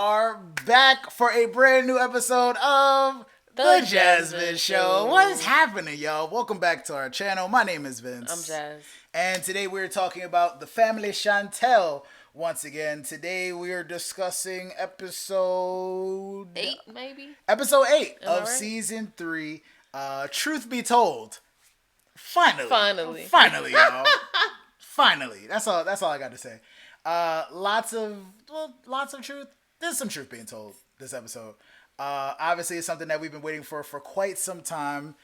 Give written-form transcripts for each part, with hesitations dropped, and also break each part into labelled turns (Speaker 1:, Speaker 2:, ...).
Speaker 1: are back for a brand new episode of The Jasmine Show. What is happening, y'all? Welcome back to our channel. My name is Vince.
Speaker 2: I'm Jazz.
Speaker 1: And today we're talking about the Family Chantel. Once again, today we are discussing episode
Speaker 2: 8, maybe?
Speaker 1: Episode 8 of
Speaker 2: right?
Speaker 1: Season 3. Truth be told, finally, y'all. Finally. That's all I got to say. Lots of truth. There's some truth being told this episode. Obviously, it's something that we've been waiting for quite some time.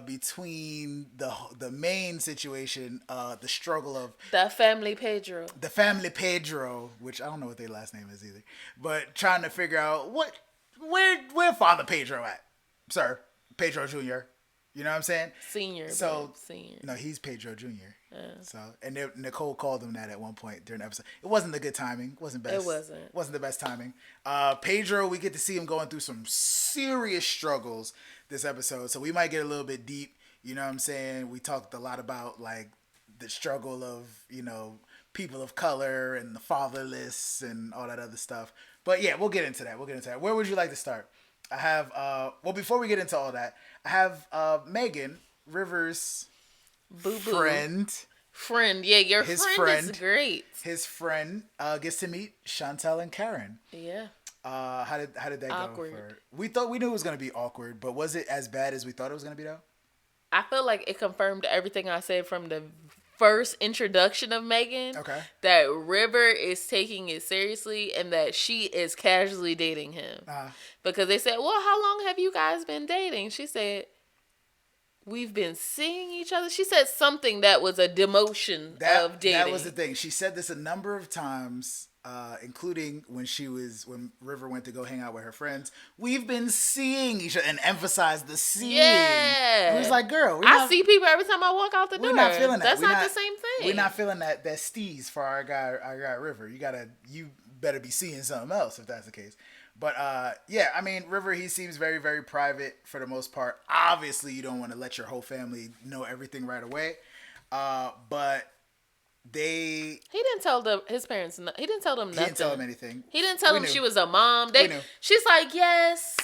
Speaker 1: Between the main situation, the struggle of
Speaker 2: the family Pedro,
Speaker 1: which I don't know what their last name is either, but trying to figure out where Father Pedro at, sir, Pedro Jr. You know what I'm saying?
Speaker 2: Senior.
Speaker 1: No, he's Pedro Jr. So, and Nicole called him that at one point during the episode. It wasn't the good timing. It wasn't the best timing. Pedro, we get to see him going through some serious struggles this episode. So we might get a little bit deep. You know what I'm saying? We talked a lot about like the struggle of, people of color and the fatherless and all that other stuff. But yeah, we'll get into that. Where would you like to start? I have, before we get into all that, I have Megan, Rivers' friend.
Speaker 2: Yeah, your friend is great.
Speaker 1: His friend gets to meet Chantel and Karen.
Speaker 2: Yeah.
Speaker 1: How did that
Speaker 2: awkward.
Speaker 1: go for her? We knew it was going to be awkward, but was it as bad as we thought it was going to be, though?
Speaker 2: I feel like it confirmed everything I said from the first introduction of Megan.
Speaker 1: Okay. That
Speaker 2: River is taking it seriously and that she is casually dating him. Because they said, well, how long have you guys been dating? She said, we've been seeing each other. She said something that was a demotion of dating.
Speaker 1: That was the thing. She said this a number of times, including when River went to go hang out with her friends. We've been seeing each other and emphasized the seeing.
Speaker 2: Yeah.
Speaker 1: It was like, girl,
Speaker 2: I see people every time I walk out the door.
Speaker 1: We're not feeling that.
Speaker 2: That's not the same thing.
Speaker 1: We're not feeling that steez for our guy River. You better be seeing something else if that's the case. But yeah, I mean, River, he seems very, very private for the most part. Obviously, you don't want to let your whole family know everything right away. But he
Speaker 2: didn't tell his parents. He didn't tell them nothing.
Speaker 1: He didn't tell them anything.
Speaker 2: He didn't tell them she was a mom.
Speaker 1: We knew.
Speaker 2: She's like, yes.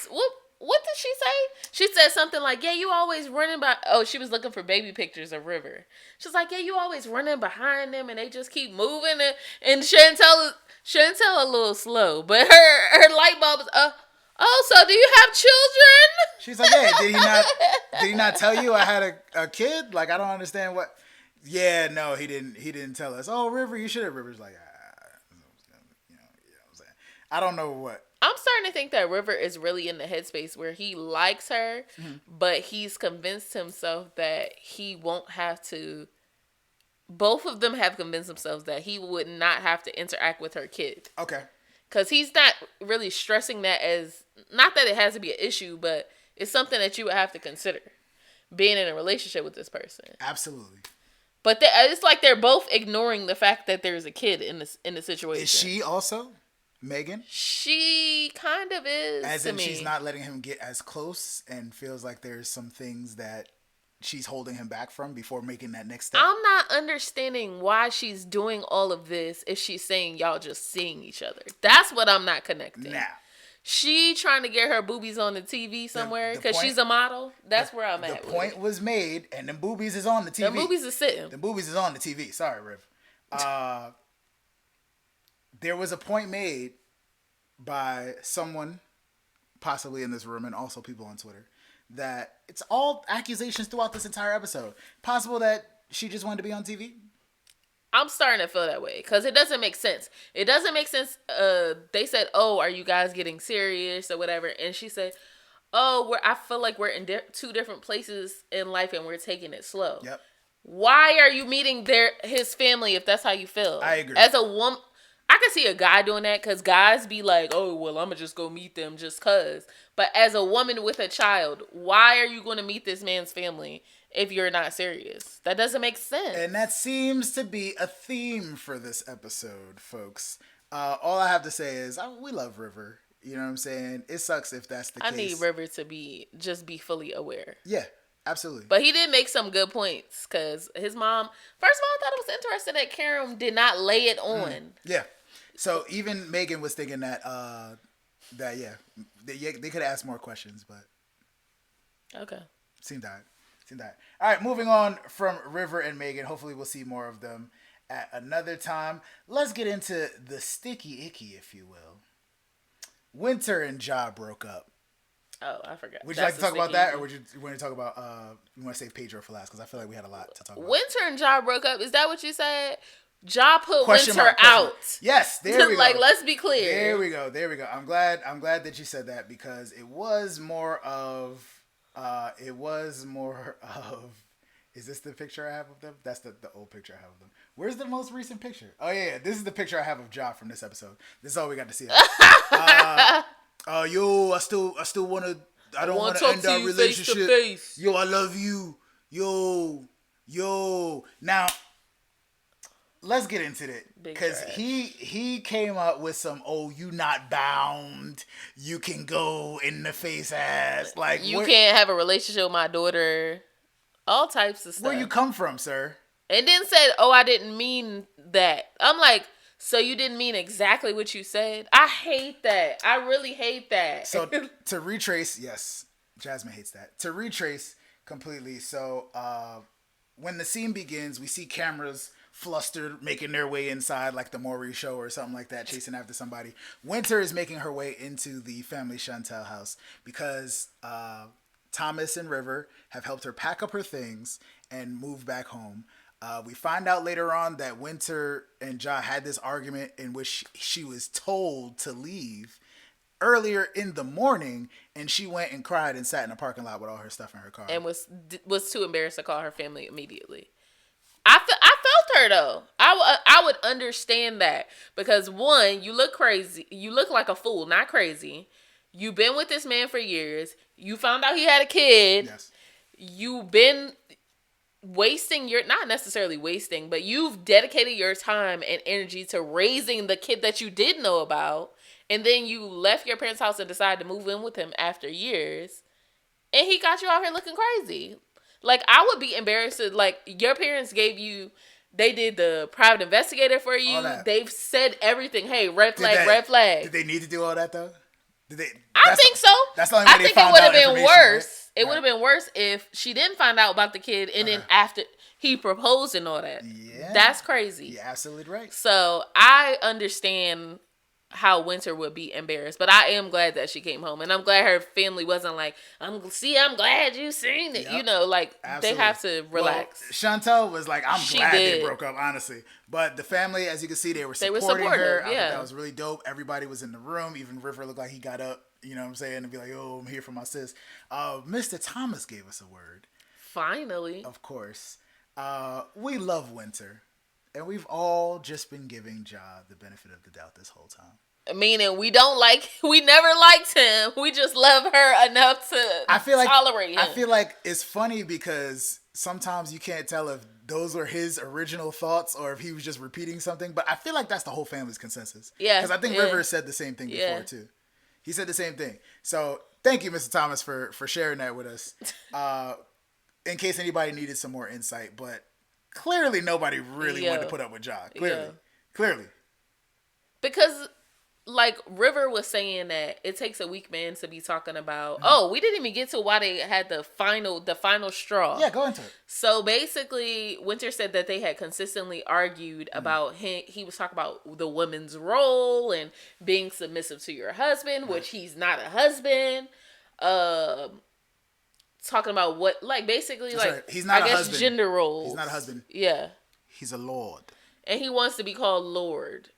Speaker 2: What did she say? She said something like, yeah, you always running by. Oh, she was looking for baby pictures of River. She's like, yeah, you always running behind them and they just keep moving. And Chantel a little slow, but her light bulb is, so do you have children?
Speaker 1: She's like, yeah, did he not tell you I had a kid? Like, I don't understand what. Yeah, no, he didn't tell us. Oh, River, you should have. River's like, you know what I'm saying? I don't know what.
Speaker 2: I'm starting to think that River is really in the headspace where he likes her, but he's convinced himself that he won't have to. Both of them have convinced themselves that he would not have to interact with her kid.
Speaker 1: Okay.
Speaker 2: Because he's not really stressing that as, not that it has to be an issue, but it's something that you would have to consider being in a relationship with this person.
Speaker 1: Absolutely.
Speaker 2: But it's like they're both ignoring the fact that there's a kid in the situation.
Speaker 1: Is she also? Megan?
Speaker 2: She kind of is.
Speaker 1: As in she's not letting him get as close and feels like there's some things that she's holding him back from before making that next step.
Speaker 2: I'm not understanding why she's doing all of this if she's saying y'all just seeing each other. That's what I'm not connecting.
Speaker 1: Now.
Speaker 2: She trying to get her boobies on the TV somewhere because she's a model. That's where I'm at.
Speaker 1: The point was made and the boobies is on the TV.
Speaker 2: The boobies is sitting.
Speaker 1: The boobies is on the TV. Sorry, Riv. There was a point made by someone, possibly in this room, and also people on Twitter, that it's all accusations throughout this entire episode. Possible that she just wanted to be on TV?
Speaker 2: I'm starting to feel that way because it doesn't make sense. It doesn't make sense. They said, oh, are you guys getting serious or whatever? And she said, oh, I feel like we're in two different places in life and we're taking it slow.
Speaker 1: Yep.
Speaker 2: Why are you meeting his family if that's how you feel?
Speaker 1: I agree.
Speaker 2: As a woman, I can see a guy doing that because guys be like, oh, well, I'm going to just go meet them just because. But as a woman with a child, why are you going to meet this man's family if you're not serious? That doesn't make sense.
Speaker 1: And that seems to be a theme for this episode, folks. All I have to say is we love River. You know what I'm saying? It sucks if that's the case.
Speaker 2: I need River to be fully aware.
Speaker 1: Yeah. Absolutely.
Speaker 2: But he did make some good points because his mom, first of all, I thought it was interesting that Karen did not lay it on.
Speaker 1: Yeah. So even Megan was thinking that that they could ask more questions, but
Speaker 2: okay.
Speaker 1: Seemed that. All right, moving on from River and Megan. Hopefully, we'll see more of them at another time. Let's get into the sticky icky, if you will. Winter and Ja broke up.
Speaker 2: Oh, I forgot.
Speaker 1: Would you like to talk about that, or would you want to talk about? You want to save Pedro for last because I feel like we had a lot to talk about.
Speaker 2: Winter and Ja broke up. Is that what you said? Ja put Winter out.
Speaker 1: Yes, there we go.
Speaker 2: Like, let's be clear.
Speaker 1: There we go. I'm glad that you said that because it was more of. Is this the picture I have of them? That's the old picture I have of them. Where's the most recent picture? Oh yeah. This is the picture I have of Ja from this episode. This is all we got to see. Yo, I still wanna. I don't want to end our relationship. Face. Yo, I love you. Yo. Now, let's get into it because he came up with some. Oh, you not bound. You can go in the face ass. Like
Speaker 2: you can't have a relationship with my daughter. All types of stuff.
Speaker 1: Where you come from, sir? And then
Speaker 2: said, "Oh, I didn't mean that." I'm like. So you didn't mean exactly what you said? I hate that. I really hate that.
Speaker 1: So to retrace, yes, Jasmine hates that. To retrace completely. So when the scene begins, we see cameras flustered, making their way inside like the Maury show or something like that, chasing after somebody. Winter is making her way into the Family Chantel house because Thomas and River have helped her pack up her things and move back home. We find out later on that Winter and Ja had this argument in which she was told to leave earlier in the morning, and she went and cried and sat in a parking lot with all her stuff in her car.
Speaker 2: And was too embarrassed to call her family immediately. I felt her though. I would understand that because one, you look crazy. You look like a fool, not crazy. You've been with this man for years. You found out he had a kid.
Speaker 1: Yes.
Speaker 2: You've been not necessarily wasting, but you've dedicated your time and energy to raising the kid that you did know about, and then you left your parents' house and decided to move in with him after years, and he got you out here looking crazy. Like, I would be embarrassed. Like, your parents they did the private investigator for you. They've said everything. Hey, red flag.
Speaker 1: Did they need to do all that though?
Speaker 2: I think so.
Speaker 1: That's the only way
Speaker 2: I think
Speaker 1: it
Speaker 2: would have been worse. Right? It would have been worse if she didn't find out about the kid and then after he proposed and all that.
Speaker 1: Yeah.
Speaker 2: That's crazy.
Speaker 1: You're absolutely right.
Speaker 2: So I understand how Winter would be embarrassed, but I am glad that she came home, and I'm glad her family wasn't like, I'm glad you seen it. Yep. You know, like absolutely. They have to relax.
Speaker 1: Well, Chantel was like, I'm glad they broke up, honestly. But the family, as you can see, they were supporting her. I thought that was really dope. Everybody was in the room. Even River looked like he got up, you know what I'm saying, and be like, oh, I'm here for my sis. Mr. Thomas gave us a word.
Speaker 2: Finally.
Speaker 1: Of course. We love Winter. And we've all just been giving Ja the benefit of the doubt this whole time.
Speaker 2: Meaning we never liked him. We just love her enough to tolerate him.
Speaker 1: I feel like it's funny because sometimes you can't tell if those were his original thoughts or if he was just repeating something. But I feel like that's the whole family's consensus. Yeah. Because I think River said the same thing before too. He said the same thing. So thank you, Mr. Thomas, for sharing that with us. In case anybody needed some more insight. But clearly nobody really wanted to put up with Ja. Clearly.
Speaker 2: Because, like, River was saying that it takes a weak man to be talking about, we didn't even get to why they had the final straw.
Speaker 1: Yeah, go into it.
Speaker 2: So, basically, Winter said that they had consistently argued about he was talking about the woman's role and being submissive to your husband, which he's not a husband. Talking about what, like, basically, that's like, right. He's not a husband. Gender roles.
Speaker 1: He's not a husband.
Speaker 2: Yeah.
Speaker 1: He's a lord.
Speaker 2: And he wants to be called Lord.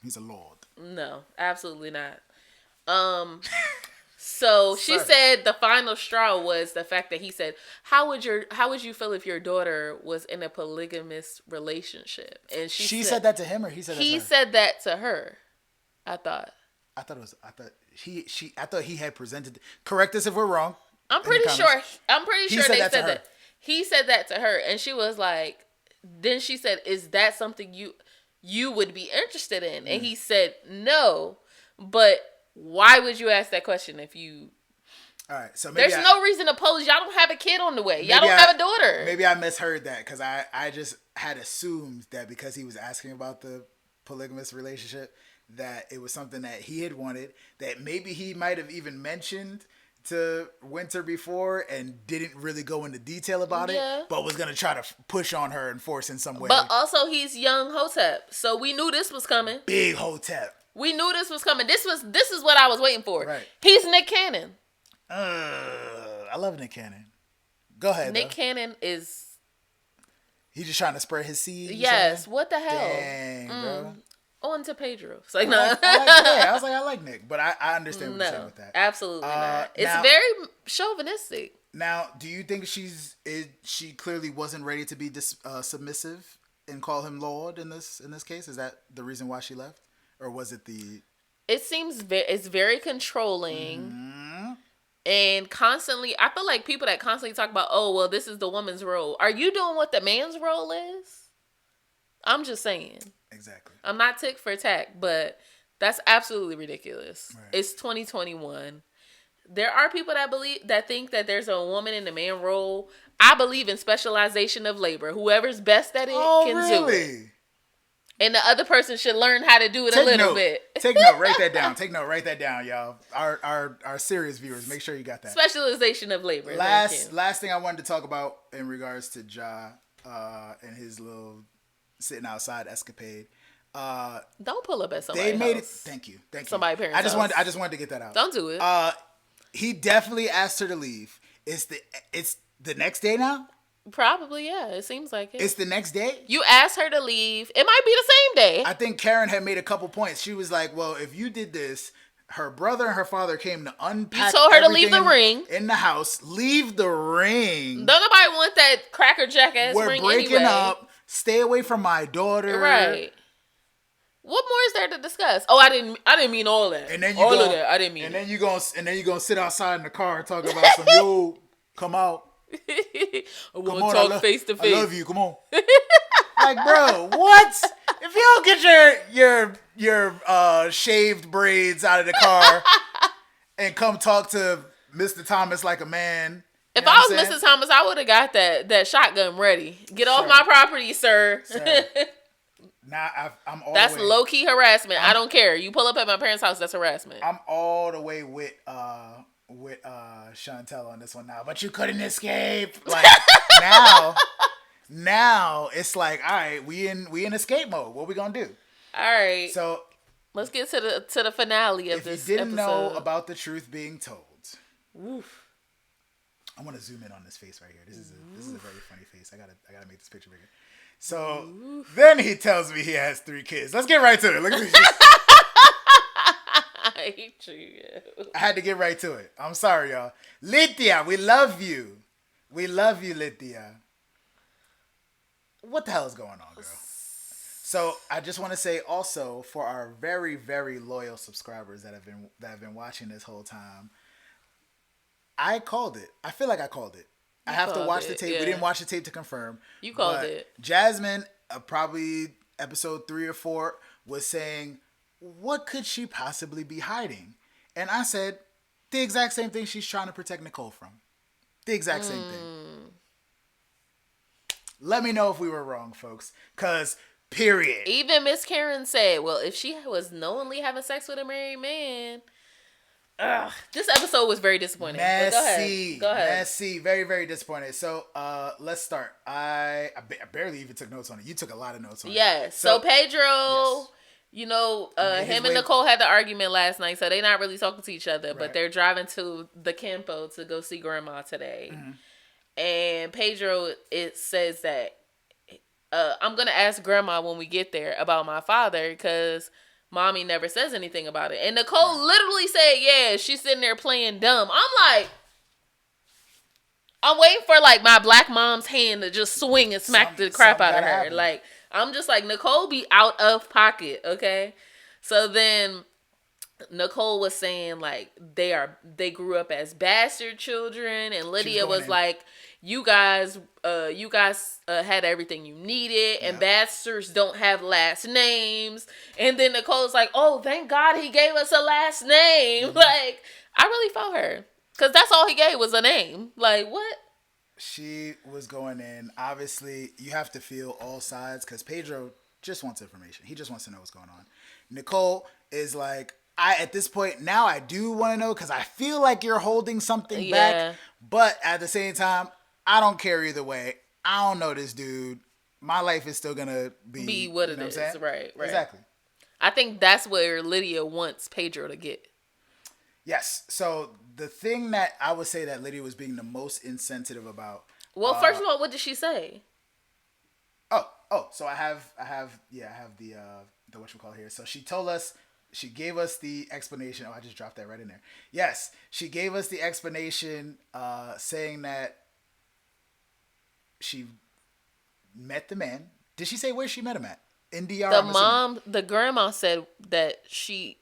Speaker 1: He's a lord.
Speaker 2: No, absolutely not. So she said the final straw was the fact that he said, how would you feel if your daughter was in a polygamous relationship? And
Speaker 1: she said that to him, or he said that to her?
Speaker 2: He said that to her. I thought
Speaker 1: he had presented. Correct us if we're wrong.
Speaker 2: I'm pretty sure they said that. He said that to her, and she was like, then she said, is that something you would be interested in? And he said, no, but why would you ask that question if you...
Speaker 1: All right, so
Speaker 2: maybe there's no reason to pose. Y'all don't have a kid on the way. Y'all don't have a daughter.
Speaker 1: Maybe I misheard that because I just had assumed that because he was asking about the polygamous relationship, that it was something that he had wanted, that maybe he might have even mentioned to Winter before and didn't really go into detail about it, but was going to try to push on her and force in some way.
Speaker 2: But also he's young Hotep, so we knew this was coming.
Speaker 1: Big Hotep.
Speaker 2: We knew this was coming. This is what I was waiting for.
Speaker 1: Right.
Speaker 2: He's Nick Cannon.
Speaker 1: I love Nick Cannon. Go ahead.
Speaker 2: Nick Cannon is...
Speaker 1: He's just trying to spread his seed.
Speaker 2: Yes. What the hell?
Speaker 1: Dang, bro.
Speaker 2: On to Pedro. It's like, no.
Speaker 1: I was like, I like Nick, but I understand what you're saying with that.
Speaker 2: Absolutely not. It's very chauvinistic.
Speaker 1: Now, do you think she clearly wasn't ready to be submissive and call him Lord in this case? Is that the reason why she left, or was it the?
Speaker 2: It seems it's very controlling. And constantly, I feel like people that constantly talk about, oh, well, this is the woman's role. Are you doing what the man's role is? I'm just saying.
Speaker 1: Exactly.
Speaker 2: I'm not tick for tack, but that's absolutely ridiculous. Right. It's 2021. There are people that think that there's a woman in the man role. I believe in specialization of labor. Whoever's best at it can do it. And the other person should learn how to do it a little bit.
Speaker 1: Take note. Write that down. Take note. Write that down, y'all. Our serious viewers, make sure you got that.
Speaker 2: Specialization of labor.
Speaker 1: Last thing I wanted to talk about in regards to Ja and his little sitting outside escapade.
Speaker 2: Don't pull up at somebody's house. They made it.
Speaker 1: Thank you.
Speaker 2: Somebody's parents' house.
Speaker 1: I just wanted to get that out.
Speaker 2: Don't do it.
Speaker 1: He definitely asked her to leave. It's the next day now.
Speaker 2: Probably, yeah. It seems like it.
Speaker 1: It's the next day?
Speaker 2: You asked her to leave. It might be the same day.
Speaker 1: I think Karen had made a couple points. She was like, well, if you did this, her brother and her father came to unpack.
Speaker 2: You told her to leave the ring.
Speaker 1: In the house. Leave the ring.
Speaker 2: Don't nobody want that Cracker Jack ass ring anyway.
Speaker 1: We're breaking up. Stay away from my daughter.
Speaker 2: Right. What more is there to discuss? Oh, I didn't mean all that.
Speaker 1: And then
Speaker 2: all of that. I didn't mean.
Speaker 1: And then you gonna sit outside in the car and talk about some yo, come out.
Speaker 2: I want to talk face to face.
Speaker 1: I love you. Come on. Like, bro, what? If you don't get your shaved braids out of the car and come talk to Mr. Thomas like a man.
Speaker 2: If I was Mr. Thomas, I would have got that shotgun ready. Get off my property, sir.
Speaker 1: Nah, I'm all
Speaker 2: that's
Speaker 1: the way.
Speaker 2: Low key harassment. I don't care. You pull up at my parents' house, that's harassment.
Speaker 1: I'm all the way with Chantel on this one now, but you couldn't escape. Like now it's like, all right, we in escape mode. What we gonna do?
Speaker 2: All right.
Speaker 1: So
Speaker 2: let's get to the finale of this.
Speaker 1: If you didn't
Speaker 2: episode.
Speaker 1: know about the truth being told, oof. I want to zoom in on this face right here. This is a very funny face. I gotta make this picture bigger. So then he tells me he has 3 kids. Let's get right to it. Look at this.
Speaker 2: I hate you.
Speaker 1: I had to get right to it. I'm sorry, y'all. Lithia, we love you. We love you, Lithia. What the hell is going on, girl? So I just want to say also for our very, very loyal subscribers that have been watching this whole time, I called it. I feel like I called it. I have to watch the tape. Yeah. We didn't watch the tape to confirm.
Speaker 2: You called it.
Speaker 1: Jasmine, probably episode 3 or 4, was saying, what could she possibly be hiding? And I said, the exact same thing she's trying to protect Nicole from. The exact same thing. Let me know if we were wrong, folks. Because, period.
Speaker 2: Even Miss Karen said, well, if she was knowingly having sex with a married man... This episode was very disappointing.
Speaker 1: Messy.
Speaker 2: Go ahead.
Speaker 1: Messy. Very, very disappointed. So, let's start. I barely even took notes on it. You took a lot of notes on it.
Speaker 2: Yes. So Pedro, yes. You know, him and Nicole had the argument last night, so they're not really talking to each other, but they're driving to the campo to go see Grandma today. Mm-hmm. And Pedro, it says that I'm going to ask Grandma when we get there about my father because... Mommy never says anything about it. And Nicole literally said, yeah, she's sitting there playing dumb. I'm waiting for like my black mom's hand to just swing and smack the crap out of her. Happen. Like, I'm just like, Nicole be out of pocket, okay? So then Nicole was saying like they grew up as bastard children, and Lydia was like, you guys had everything you needed, and bastards don't have last names. And then Nicole's like, oh, thank God he gave us a last name. Mm-hmm. Like, I really felt her. Because that's all he gave was a name. Like, what?
Speaker 1: She was going in. Obviously, you have to feel all sides, because Pedro just wants information. He just wants to know what's going on. Nicole is like, at this point now I do want to know because I feel like you're holding something back, but at the same time, I don't care either way. I don't know this dude. My life is still gonna be
Speaker 2: what it is. Right.
Speaker 1: Exactly.
Speaker 2: I think that's where Lydia wants Pedro to get.
Speaker 1: Yes. So the thing that I would say that Lydia was being the most insensitive about.
Speaker 2: Well, first of all, what did she say?
Speaker 1: So I have the whatchamacallit here. So she told us, she gave us the explanation. I just dropped that right in there. Yes, she gave us the explanation, saying that she met the man. Did she say where she met him at? In DR.
Speaker 2: The grandma said that he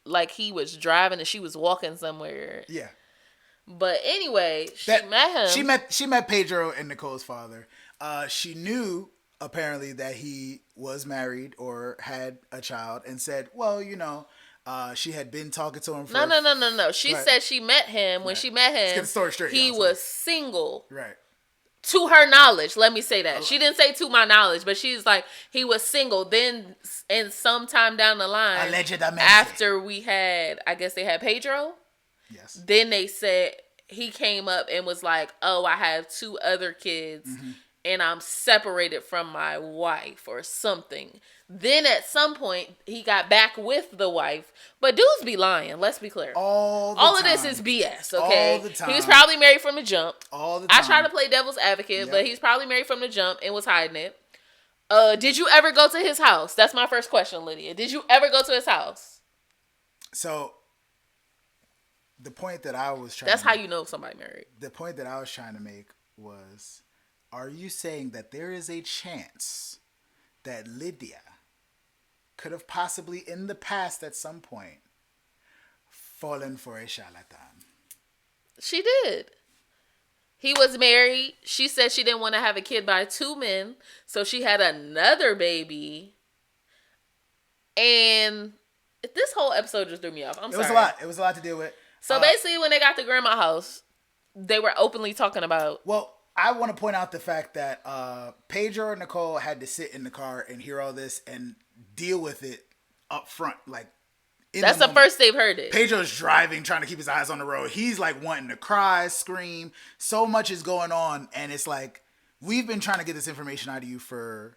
Speaker 2: was driving and she was walking somewhere.
Speaker 1: Yeah.
Speaker 2: But anyway, met him.
Speaker 1: She met Pedro and Nicole's father. She knew apparently that he was married or had a child, and said, well, she had been talking to him for...
Speaker 2: No. She said she met him. When she met him,
Speaker 1: let's get the story straight,
Speaker 2: he was single.
Speaker 1: Right.
Speaker 2: To her knowledge, let me say that. She didn't say to my knowledge, but she's like, he was single. Then, and sometime down the line,
Speaker 1: allegedamente,
Speaker 2: after we had, I guess they had Pedro.
Speaker 1: Yes.
Speaker 2: Then they said, he came up and was like, oh, I have 2 other kids. Mm-hmm. And I'm separated from my wife or something. Then at some point, he got back with the wife. But dudes be lying. Let's be clear.
Speaker 1: All of
Speaker 2: this is BS, okay?
Speaker 1: All the time.
Speaker 2: He was probably married from the jump.
Speaker 1: All the time.
Speaker 2: I try to play devil's advocate, but he's probably married from the jump and was hiding it. Did you ever go to his house? That's my first question, Lydia. Did you ever go to his house?
Speaker 1: So, the point that I was trying
Speaker 2: That's how you know somebody married.
Speaker 1: The point that I was trying to make was... Are you saying that there is a chance that Lydia could have possibly in the past at some point fallen for a charlatan?
Speaker 2: She did. He was married. She said she didn't want to have a kid by 2 men, so she had another baby. And this whole episode just threw me off. I'm sorry.
Speaker 1: It was a lot to deal with.
Speaker 2: So basically, when they got to grandma's house, they were openly talking about...
Speaker 1: Well, I want to point out the fact that Pedro and Nicole had to sit in the car and hear all this and deal with it up front. Like,
Speaker 2: that's the first they've heard it.
Speaker 1: Pedro's driving, trying to keep his eyes on the road. He's like wanting to cry, scream. So much is going on. And it's like, we've been trying to get this information out of you for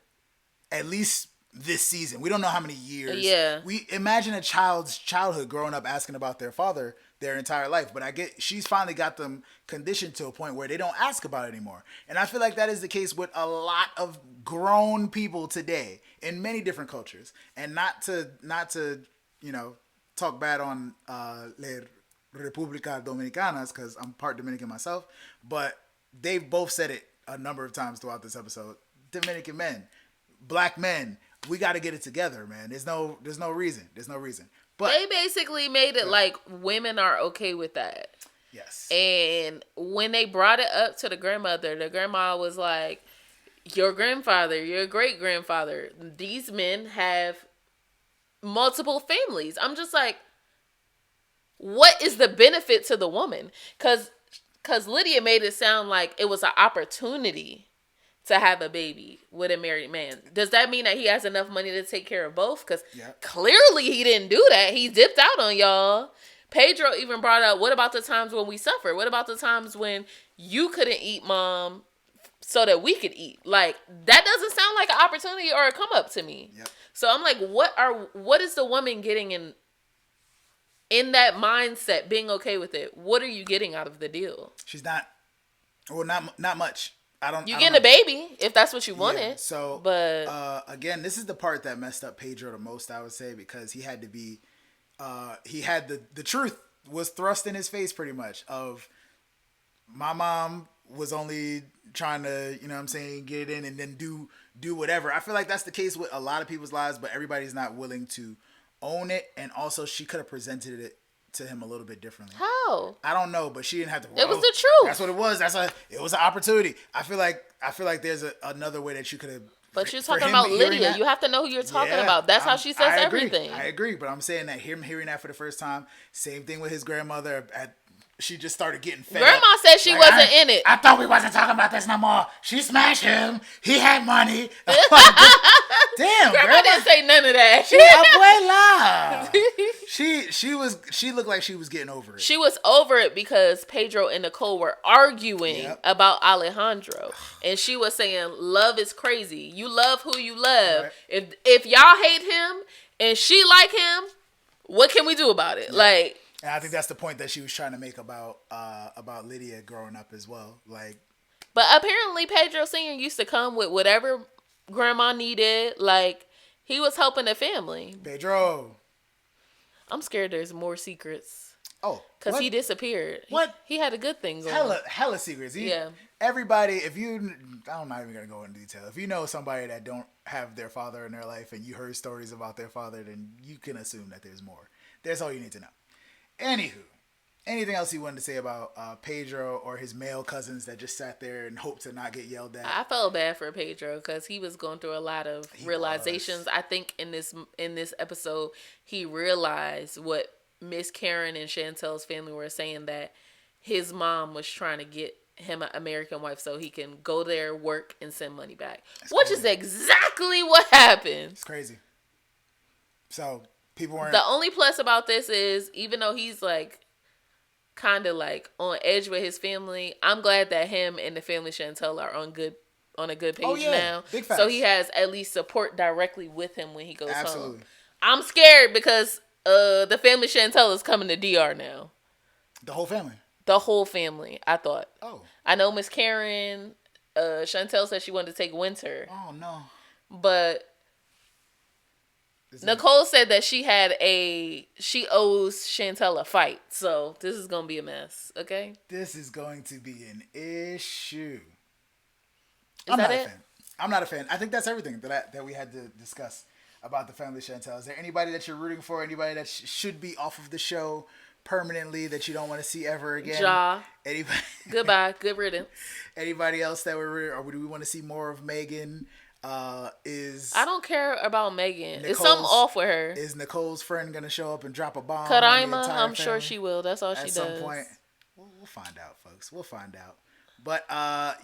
Speaker 1: at least this season. We don't know how many years.
Speaker 2: Yeah.
Speaker 1: We imagine a child's childhood growing up asking about their father their entire life, but she's finally got them conditioned to a point where they don't ask about it anymore. And I feel like that is the case with a lot of grown people today in many different cultures. And not to talk bad on La República Dominicanas, because I'm part Dominican myself, but they've both said it a number of times throughout this episode. Dominican men, black men, we got to get it together, man. There's no reason. But
Speaker 2: they basically made it like women are okay with that.
Speaker 1: Yes.
Speaker 2: And when they brought it up to the grandma was like, your grandfather, your great grandfather, these men have multiple families. I'm just like, what is the benefit to the woman? Because Lydia made it sound like it was an opportunity to have a baby with a married man. Does that mean that he has enough money to take care of both? Because clearly he didn't do that. He dipped out on y'all. Pedro even brought up, what about the times when we suffer? What about the times when you couldn't eat, Mom, so that we could eat? Like, that doesn't sound like an opportunity or a come up to me.
Speaker 1: Yep.
Speaker 2: So I'm like, what is the woman getting in that mindset, being okay with it? What are you getting out of the deal?
Speaker 1: She's not much.
Speaker 2: You getting a baby if that's what you wanted.
Speaker 1: Yeah, so,
Speaker 2: but
Speaker 1: again, this is the part that messed up Pedro the most, I would say, because he had to be, he had the truth was thrust in his face pretty much of my mom was only trying to, get it in and then do whatever. I feel like that's the case with a lot of people's lives, but everybody's not willing to own it. And also she could have presented it to him a little bit differently.
Speaker 2: How?
Speaker 1: I don't know, but she didn't have to.
Speaker 2: It was the truth.
Speaker 1: That's what it was. It was an opportunity. I feel like there's another way that you could have.
Speaker 2: But you're talking about Lydia. You have to know who you're talking about. That's how she says everything.
Speaker 1: I agree, but I'm saying that him hearing that for the first time. Same thing with his grandmother. she just started getting fed
Speaker 2: Grandma
Speaker 1: up.
Speaker 2: said she wasn't in it.
Speaker 1: I thought we wasn't talking about this no more. She smashed him. He had money. Damn,
Speaker 2: Grandma didn't say none of that.
Speaker 1: She looked like she was getting over it.
Speaker 2: She was over it because Pedro and Nicole were arguing about Alejandro. And she was saying, love is crazy. You love who you love. Right. If y'all hate him and she like him, what can we do about it? Like,
Speaker 1: and I think that's the point that she was trying to make about Lydia growing up as well. Like,
Speaker 2: but apparently Pedro Sr. used to come with whatever grandma needed. Like, he was helping the family.
Speaker 1: Pedro.
Speaker 2: I'm scared there's more secrets.
Speaker 1: Oh.
Speaker 2: Because he disappeared.
Speaker 1: What?
Speaker 2: He had a good thing going.
Speaker 1: Hella secrets.
Speaker 2: Yeah.
Speaker 1: Everybody, I'm not even going to go into detail. If you know somebody that don't have their father in their life and you heard stories about their father, then you can assume that there's more. That's all you need to know. Anywho, anything else you wanted to say about Pedro or his male cousins that just sat there and hoped to not get yelled at?
Speaker 2: I felt bad for Pedro because he was going through a lot of realizations. I think in this episode, he realized what Miss Karen and Chantel's family were saying, that his mom was trying to get him an American wife so he can go there, work, and send money back. Which is exactly what happened.
Speaker 1: It's crazy. So people weren't.
Speaker 2: The only plus about this is, even though he's like kind of like on edge with his family, I'm glad that him and the family Chantel are on a good page now.
Speaker 1: Big facts.
Speaker 2: So he has at least support directly with him when he goes
Speaker 1: Absolutely.
Speaker 2: home. I'm scared because the family Chantel is coming to DR now.
Speaker 1: The whole family?
Speaker 2: The whole family, I thought.
Speaker 1: Oh.
Speaker 2: I know Miss Karen, Chantel said she wanted to take Winter.
Speaker 1: Oh, no.
Speaker 2: But Nicole said that she owes Chantel a fight. So this is going to be a mess, okay?
Speaker 1: This is going to be an issue.
Speaker 2: I'm not a fan.
Speaker 1: I'm not a fan. I think that's everything that we had to discuss about the family Chantel. Is there anybody that you're rooting for? Anybody that should be off of the show permanently that you don't want to see ever again? Anybody?
Speaker 2: Goodbye. Good riddance.
Speaker 1: Anybody else that or do we want to see more of Megan?
Speaker 2: I don't care about Megan. It's something off with her.
Speaker 1: Is Nicole's friend gonna show up and drop a bomb?
Speaker 2: Karaima, I'm sure she will. That's all she does.
Speaker 1: At some point, we'll find out, folks. We'll find out. But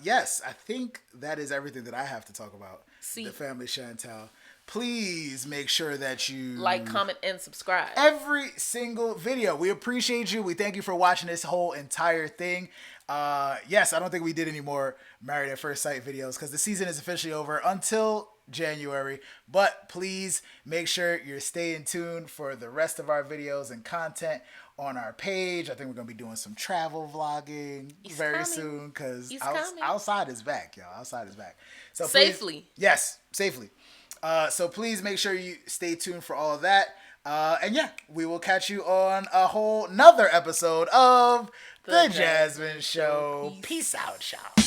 Speaker 1: yes, I think that is everything that I have to talk about. The family Chantel. Please make sure that you
Speaker 2: like, comment, and subscribe.
Speaker 1: Every single video. We appreciate you. We thank you for watching this whole entire thing. Yes, I don't think we did any more Married at First Sight videos because the season is officially over until January. But please make sure you're staying tuned for the rest of our videos and content on our page. I think we're going to be doing some travel vlogging very soon because outside is back, y'all. Outside is back. So
Speaker 2: safely.
Speaker 1: Yes, safely. So please make sure you stay tuned for all of that. And yeah, we will catch you on a whole nother episode of The Jasmine Show. Peace out, y'all.